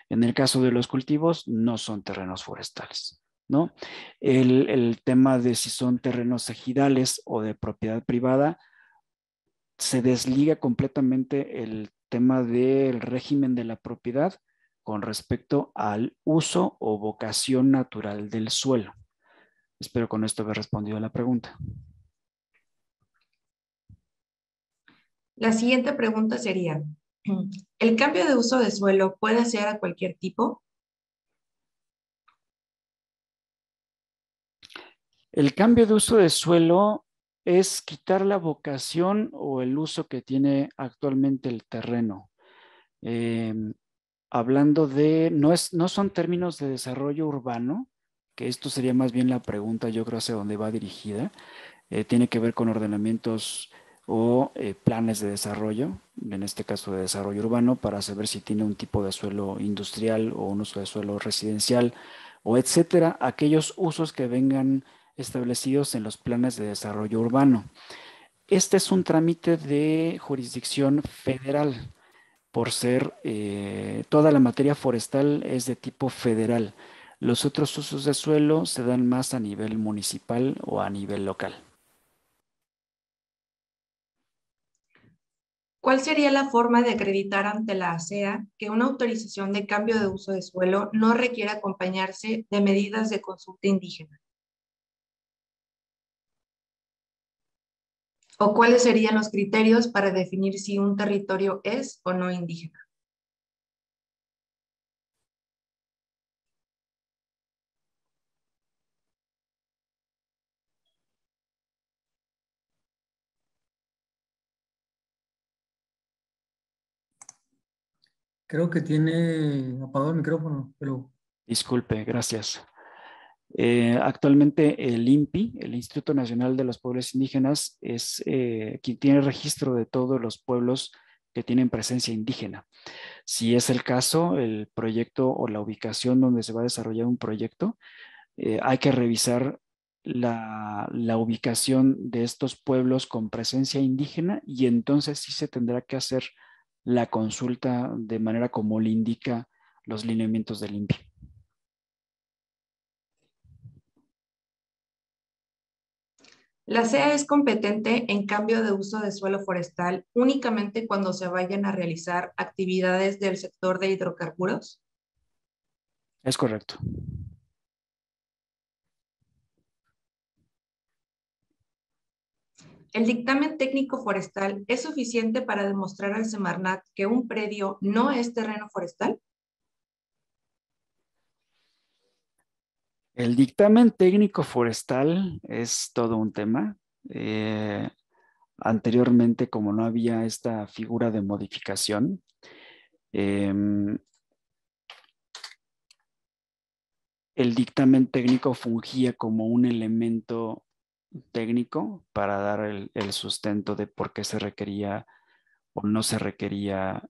En el caso de los cultivos, no son terrenos forestales, ¿no? El tema de si son terrenos ejidales o de propiedad privada, se desliga completamente el tema del régimen de la propiedad con respecto al uso o vocación natural del suelo. Espero con esto haber respondido a la pregunta. La siguiente pregunta sería, ¿el cambio de uso de suelo puede ser a cualquier tipo? El cambio de uso de suelo es quitar la vocación o el uso que tiene actualmente el terreno. Eh, Hablando de, no son términos de desarrollo urbano, que esto sería más bien la pregunta, yo creo, hacia dónde va dirigida. Tiene que ver con ordenamientos o planes de desarrollo, en este caso de desarrollo urbano, para saber si tiene un tipo de suelo industrial o un uso de suelo residencial o etcétera, aquellos usos que vengan establecidos en los planes de desarrollo urbano. Este es un trámite de jurisdicción federal, por ser toda la materia forestal es de tipo federal. Los otros usos de suelo se dan más a nivel municipal o a nivel local. ¿Cuál sería la forma de acreditar ante la ASEA que una autorización de cambio de uso de suelo no requiere acompañarse de medidas de consulta indígena? ¿O cuáles serían los criterios para definir si un territorio es o no indígena? Creo que tiene apagado el micrófono, pero Disculpe, gracias. Actualmente el INPI, el Instituto Nacional de los Pueblos Indígenas, es quien tiene registro de todos los pueblos que tienen presencia indígena. Si es el caso, el proyecto o la ubicación donde se va a desarrollar un proyecto, hay que revisar la ubicación de estos pueblos con presencia indígena y entonces sí se tendrá que hacer la consulta de manera como le indica los lineamientos del INPI. La SEA es competente en cambio de uso de suelo forestal únicamente cuando se vayan a realizar actividades del sector de hidrocarburos. Es correcto. El dictamen técnico forestal es suficiente para demostrar al Semarnat que un predio no es terreno forestal. El dictamen técnico forestal es todo un tema. Anteriormente, como no había esta figura de modificación, el dictamen técnico fungía como un elemento técnico para dar el sustento de por qué se requería o no se requería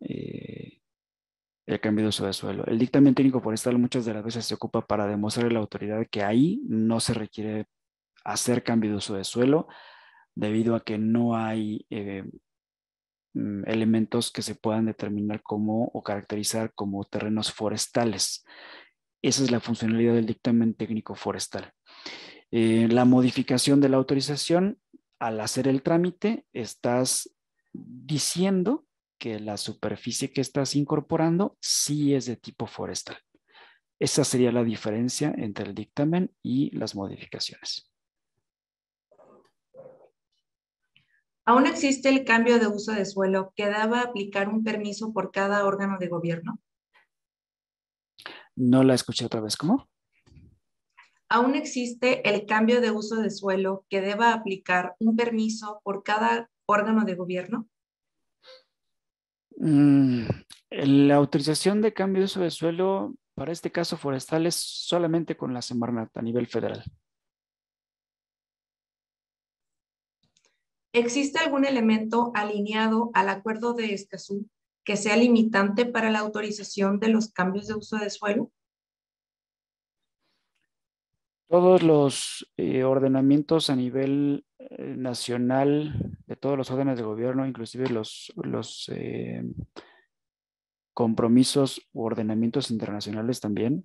el cambio de uso de suelo. El dictamen técnico forestal muchas de las veces se ocupa para demostrar a la autoridad que ahí no se requiere hacer cambio de uso de suelo debido a que no hay elementos que se puedan determinar como o caracterizar como terrenos forestales. Esa es la funcionalidad del dictamen técnico forestal. La modificación de la autorización, al hacer el trámite, estás diciendo que la superficie que estás incorporando sí es de tipo forestal. Esa sería la diferencia entre el dictamen y las modificaciones. ¿Aún existe el cambio de uso de suelo que daba aplicar un permiso por cada órgano de gobierno? No la escuché otra vez, ¿cómo? ¿Aún existe el cambio de uso de suelo que deba aplicar un permiso por cada órgano de gobierno? La autorización de cambio de uso de suelo para este caso forestal es solamente con la Semarnat a nivel federal. ¿Existe algún elemento alineado al Acuerdo de Escazú que sea limitante para la autorización de los cambios de uso de suelo? Todos los ordenamientos a nivel nacional de todos los órdenes de gobierno, inclusive los compromisos u ordenamientos internacionales también,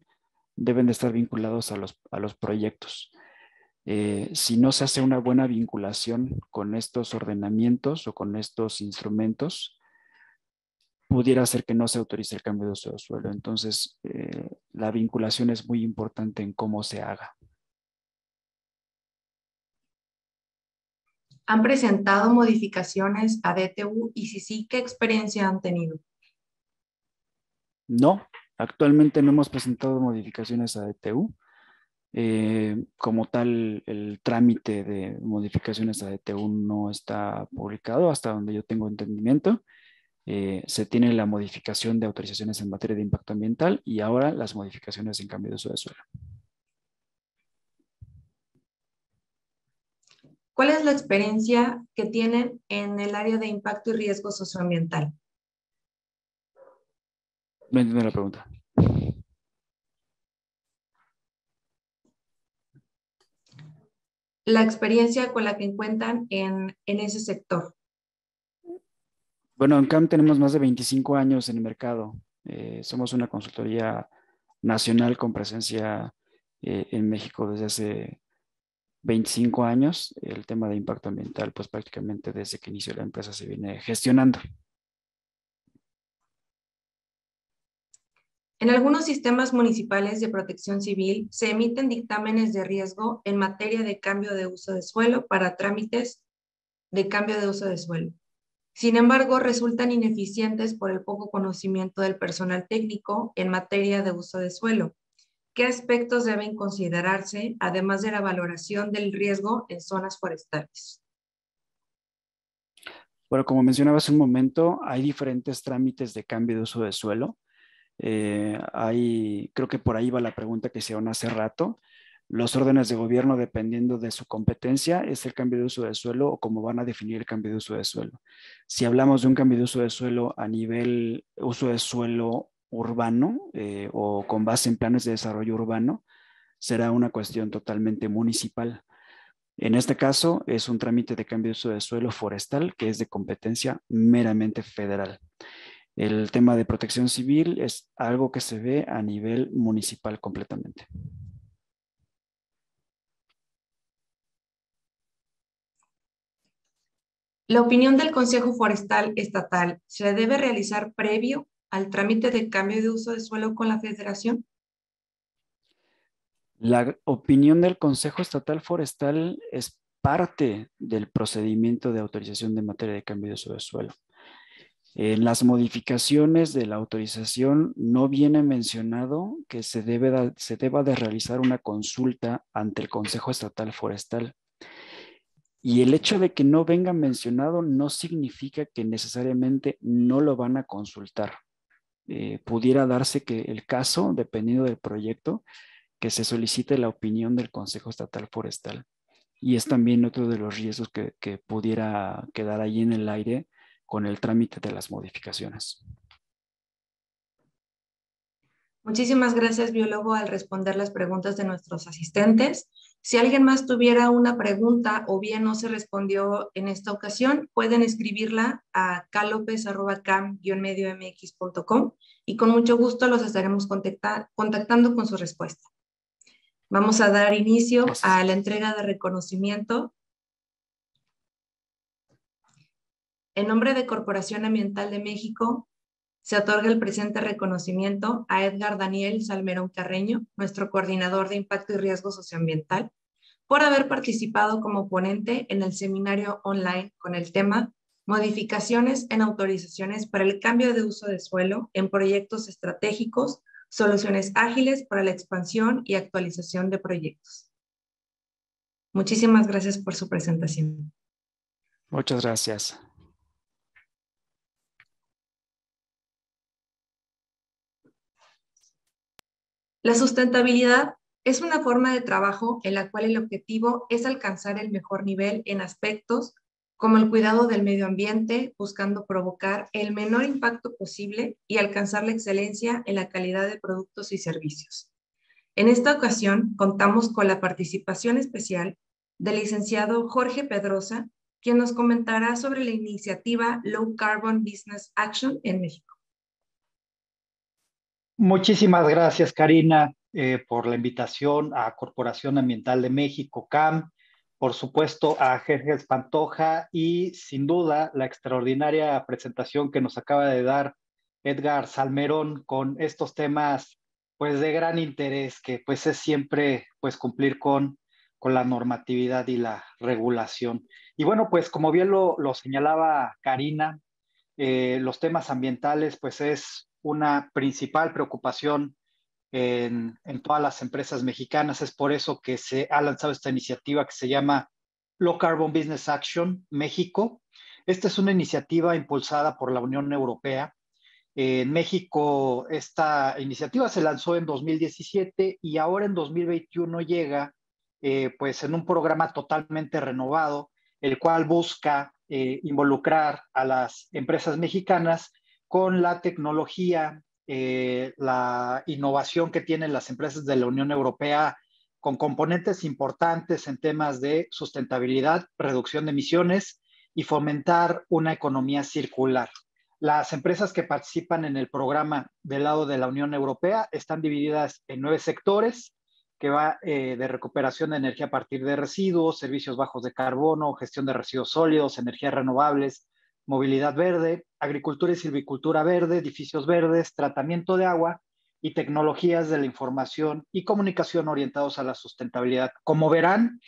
deben de estar vinculados a los proyectos. Si no se hace una buena vinculación con estos ordenamientos o con estos instrumentos, pudiera ser que no se autorice el cambio de uso de suelo. Entonces, la vinculación es muy importante en cómo se haga. ¿Han presentado modificaciones a DTU y si sí, qué experiencia han tenido? No, actualmente no hemos presentado modificaciones a DTU. Como tal, el trámite de modificaciones a DTU no está publicado hasta donde yo tengo entendimiento. Se tiene la modificación de autorizaciones en materia de impacto ambiental y ahora las modificaciones en cambio de uso de suelo. ¿Cuál es la experiencia que tienen en el área de impacto y riesgo socioambiental? No entiendo la pregunta. La experiencia con la que cuentan en ese sector. Bueno, en CAM tenemos más de 25 años en el mercado. Somos una consultoría nacional con presencia en México desde hace 25 años. El tema de impacto ambiental, pues prácticamente desde que inició la empresa se viene gestionando. En algunos sistemas municipales de protección civil se emiten dictámenes de riesgo en materia de cambio de uso de suelo para trámites de cambio de uso de suelo. Sin embargo, resultan ineficientes por el poco conocimiento del personal técnico en materia de uso de suelo. ¿Qué aspectos deben considerarse, además de la valoración del riesgo en zonas forestales? Bueno, como mencionaba hace un momento, hay diferentes trámites de cambio de uso de suelo. Creo que por ahí va la pregunta que hicieron hace rato. Los órdenes de gobierno, dependiendo de su competencia, es el cambio de uso de suelo o cómo van a definir el cambio de uso de suelo. Si hablamos de un cambio de uso de suelo a nivel uso de suelo urbano o con base en planes de desarrollo urbano, será una cuestión totalmente municipal. En este caso, es un trámite de cambio de uso de suelo forestal que es de competencia meramente federal. El tema de protección civil es algo que se ve a nivel municipal completamente. La opinión del Consejo Forestal Estatal se debe realizar previo al trámite de cambio de uso de suelo con la Federación. La opinión del Consejo Estatal Forestal es parte del procedimiento de autorización de materia de cambio de uso de suelo. En las modificaciones de la autorización no viene mencionado que se deba de realizar una consulta ante el Consejo Estatal Forestal. Y el hecho de que no venga mencionado no significa que necesariamente no lo van a consultar. Pudiera darse que el caso, dependiendo del proyecto, que se solicite la opinión del Consejo Estatal Forestal. Y es también otro de los riesgos que pudiera quedar ahí en el aire con el trámite de las modificaciones. Muchísimas gracias, biólogo, al responder las preguntas de nuestros asistentes. Si alguien más tuviera una pregunta o bien no se respondió en esta ocasión, pueden escribirla a calopez@cam-mx.com y con mucho gusto los estaremos contactando con su respuesta. Vamos a dar inicio a la entrega de reconocimiento. En nombre de Corporación Ambiental de México, se otorga el presente reconocimiento a Edgar Daniel Salmerón Carreño, nuestro coordinador de Impacto y Riesgo Socioambiental, por haber participado como ponente en el seminario online con el tema Modificaciones en autorizaciones para el cambio de uso de suelo en proyectos estratégicos, soluciones ágiles para la expansión y actualización de proyectos. Muchísimas gracias por su presentación. Muchas gracias. La sustentabilidad es una forma de trabajo en la cual el objetivo es alcanzar el mejor nivel en aspectos como el cuidado del medio ambiente, buscando provocar el menor impacto posible y alcanzar la excelencia en la calidad de productos y servicios. En esta ocasión, contamos con la participación especial del licenciado Jorge Pedrosa, quien nos comentará sobre la iniciativa Low Carbon Business Action en México. Muchísimas gracias, Karina, por la invitación a Corporación Ambiental de México, CAM, por supuesto a Jerjes Pantoja y sin duda la extraordinaria presentación que nos acaba de dar Edgar Salmerón con estos temas pues de gran interés, que pues es siempre pues cumplir con la normatividad y la regulación. Y bueno, pues como bien lo señalaba Karina, los temas ambientales pues es una principal preocupación en todas las empresas mexicanas. Es por eso que se ha lanzado esta iniciativa que se llama Low Carbon Business Action México. Esta es una iniciativa impulsada por la Unión Europea. En México, esta iniciativa se lanzó en 2017 y ahora en 2021 llega pues en un programa totalmente renovado, el cual busca involucrar a las empresas mexicanas con la tecnología, la innovación que tienen las empresas de la Unión Europea con componentes importantes en temas de sustentabilidad, reducción de emisiones y fomentar una economía circular. Las empresas que participan en el programa del lado de la Unión Europea están divididas en 9 sectores, que va de recuperación de energía a partir de residuos, servicios bajos de carbono, gestión de residuos sólidos, energías renovables, movilidad verde, agricultura y silvicultura verde, edificios verdes, tratamiento de agua y tecnologías de la información y comunicación orientados a la sustentabilidad. Como verán,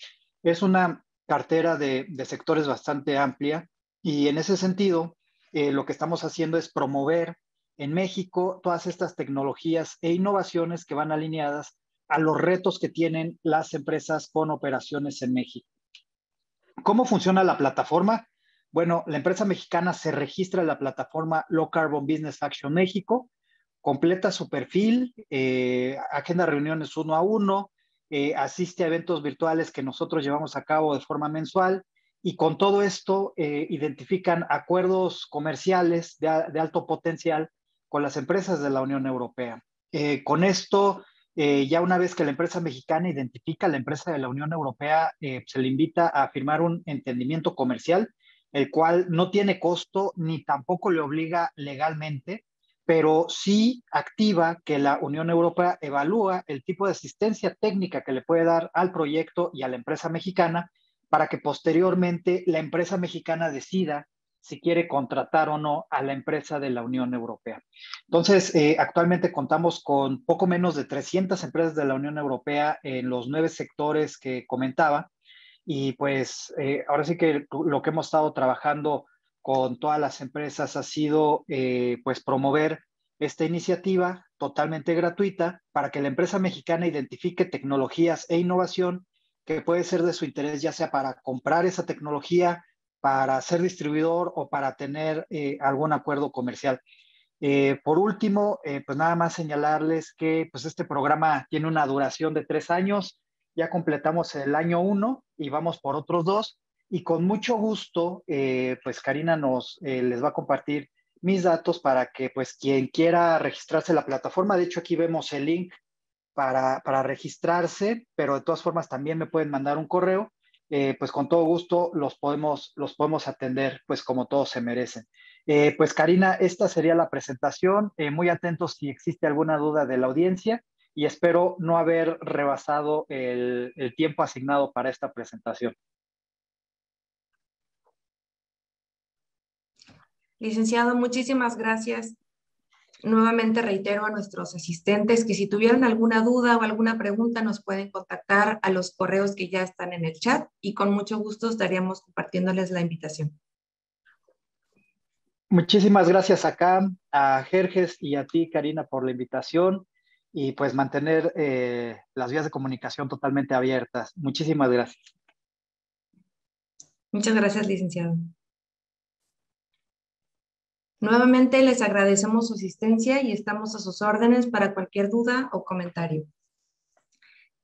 es una cartera de sectores bastante amplia y en ese sentido, lo que estamos haciendo es promover en México todas estas tecnologías e innovaciones que van alineadas a los retos que tienen las empresas con operaciones en México. ¿Cómo funciona la plataforma? Bueno, la empresa mexicana se registra en la plataforma Low Carbon Business Action México, completa su perfil, agenda reuniones 1 a 1, asiste a eventos virtuales que nosotros llevamos a cabo de forma mensual y con todo esto identifican acuerdos comerciales de alto potencial con las empresas de la Unión Europea. Con esto, ya una vez que la empresa mexicana identifica a la empresa de la Unión Europea, se le invita a firmar un entendimiento comercial, el cual no tiene costo ni tampoco le obliga legalmente, pero sí activa que la Unión Europea evalúa el tipo de asistencia técnica que le puede dar al proyecto y a la empresa mexicana para que posteriormente la empresa mexicana decida si quiere contratar o no a la empresa de la Unión Europea. Entonces, actualmente contamos con poco menos de 300 empresas de la Unión Europea en los 9 sectores que comentaba. Y pues ahora sí que lo que hemos estado trabajando con todas las empresas ha sido pues promover esta iniciativa totalmente gratuita para que la empresa mexicana identifique tecnologías e innovación que puede ser de su interés, ya sea para comprar esa tecnología, para ser distribuidor o para tener algún acuerdo comercial. Por último, pues nada más señalarles que pues este programa tiene una duración de 3 años. Ya completamos el año 1 y vamos por otros 2. Y con mucho gusto, pues Karina les va a compartir mis datos para que pues quien quiera registrarse en la plataforma, de hecho aquí vemos el link para registrarse, pero de todas formas también me pueden mandar un correo, pues con todo gusto los podemos atender pues como todos se merecen. Pues Karina, esta sería la presentación, muy atentos si existe alguna duda de la audiencia y espero no haber rebasado el tiempo asignado para esta presentación. Licenciado, muchísimas gracias. Nuevamente reitero a nuestros asistentes que si tuvieran alguna duda o alguna pregunta nos pueden contactar a los correos que ya están en el chat y con mucho gusto estaríamos compartiéndoles la invitación. Muchísimas gracias a Cam, a Jerjes y a ti, Karina, por la invitación y pues mantener las vías de comunicación totalmente abiertas. Muchísimas gracias. Muchas gracias, licenciado. Nuevamente les agradecemos su asistencia y estamos a sus órdenes para cualquier duda o comentario.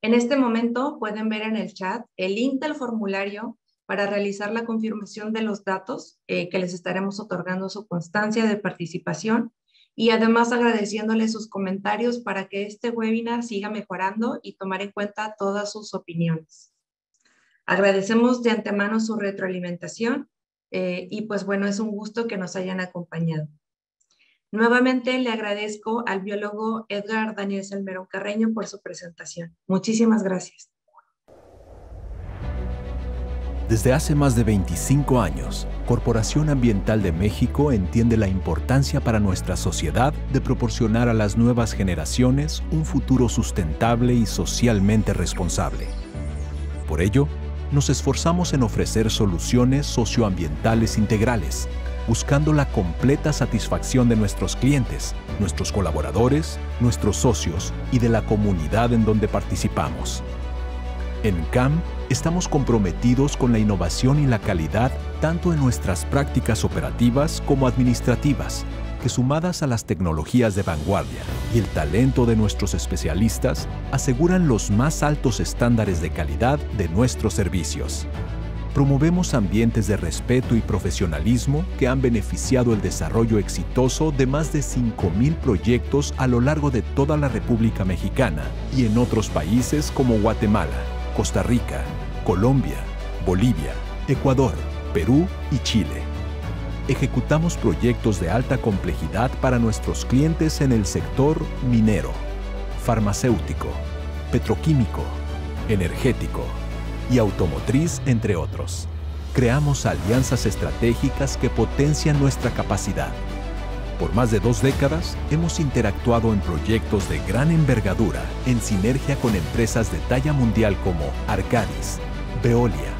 En este momento pueden ver en el chat el link del formulario para realizar la confirmación de los datos que les estaremos otorgando su constancia de participación y además agradeciéndoles sus comentarios para que este webinar siga mejorando y tomar en cuenta todas sus opiniones. Agradecemos de antemano su retroalimentación. Y pues bueno, es un gusto que nos hayan acompañado. Nuevamente le agradezco al biólogo Edgar Daniel Salmerón Carreño por su presentación. Muchísimas gracias. Desde hace más de 25 años, Corporación Ambiental de México entiende la importancia para nuestra sociedad de proporcionar a las nuevas generaciones un futuro sustentable y socialmente responsable. Por ello, nos esforzamos en ofrecer soluciones socioambientales integrales, buscando la completa satisfacción de nuestros clientes, nuestros colaboradores, nuestros socios y de la comunidad en donde participamos. En CAM estamos comprometidos con la innovación y la calidad tanto en nuestras prácticas operativas como administrativas, que sumadas a las tecnologías de vanguardia y el talento de nuestros especialistas, aseguran los más altos estándares de calidad de nuestros servicios. Promovemos ambientes de respeto y profesionalismo que han beneficiado el desarrollo exitoso de más de 5,000 proyectos a lo largo de toda la República Mexicana y en otros países como Guatemala, Costa Rica, Colombia, Bolivia, Ecuador, Perú y Chile. Ejecutamos proyectos de alta complejidad para nuestros clientes en el sector minero, farmacéutico, petroquímico, energético y automotriz, entre otros. Creamos alianzas estratégicas que potencian nuestra capacidad. Por más de 2 décadas, hemos interactuado en proyectos de gran envergadura en sinergia con empresas de talla mundial como Arcadis, Veolia,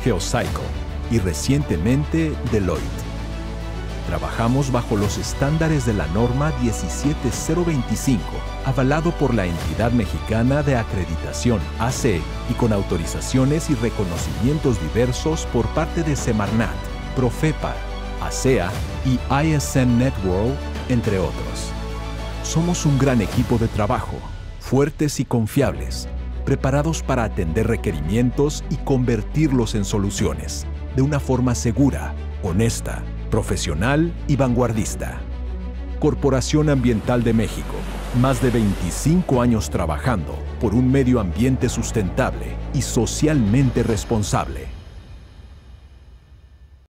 Geocycle y recientemente Deloitte. Trabajamos bajo los estándares de la norma 17025, avalado por la entidad mexicana de acreditación AC y con autorizaciones y reconocimientos diversos por parte de Semarnat, Profepa, ASEA y ISN Networld, entre otros. Somos un gran equipo de trabajo, fuertes y confiables, preparados para atender requerimientos y convertirlos en soluciones, de una forma segura, honesta, profesional y vanguardista. Corporación Ambiental de México, más de 25 años trabajando por un medio ambiente sustentable y socialmente responsable.